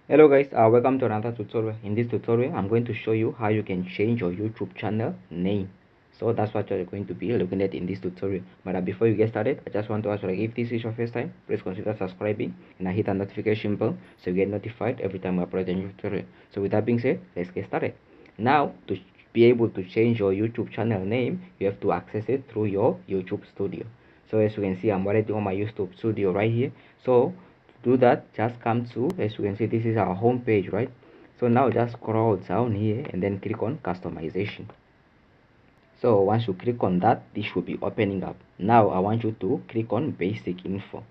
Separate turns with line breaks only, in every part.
Hello guys, welcome to another tutorial. In this tutorial I'm going to show you how you can change your YouTube channel name. So that's what you're going to be looking at in this tutorial. But before you get started, I just want to ask you, like, if this is your first time, please consider subscribing and hit the notification bell so you get notified every time I upload a new tutorial. So with that being said, let's get started. Now, to be able to change your YouTube channel name, you have to access it through your YouTube studio. So as you can see, I'm already on my YouTube studio right here. So to do that, just come to, as you can see, this is our home page, right? So now just scroll down here and then click on customization. So once you click on that, this should be opening up. Now I want you to click on basic info.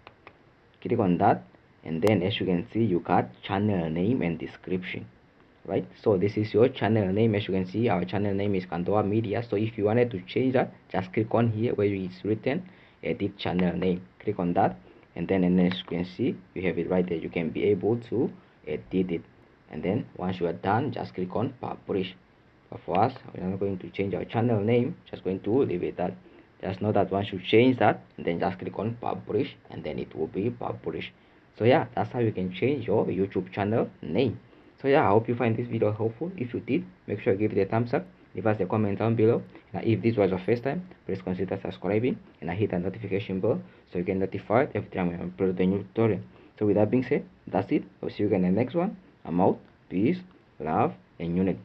Click on that, and then as you can see, you got channel name and description, right? So this is your channel name. As you can see, our channel name is Kandowa Media. So if you wanted to change that, just click on here where it's written edit channel name. Click on that, and then as you can see, you have it right there. You can be able to edit it, and then once you are done, just click on publish. But for us, we're not going to change our channel name, just going to leave it that. Just know that once you change that, then just click on publish, and then it will be published. So yeah, that's how you can change your YouTube channel name. So yeah, I hope you find this video helpful. If you did, make sure you give it a thumbs up, leave us a comment down below, and if this was your first time, please consider subscribing and hit the notification bell so you get notified every time we upload a new tutorial. So with that being said, that's it. I'll see you again in the next one. I'm out. Peace, love, and unity.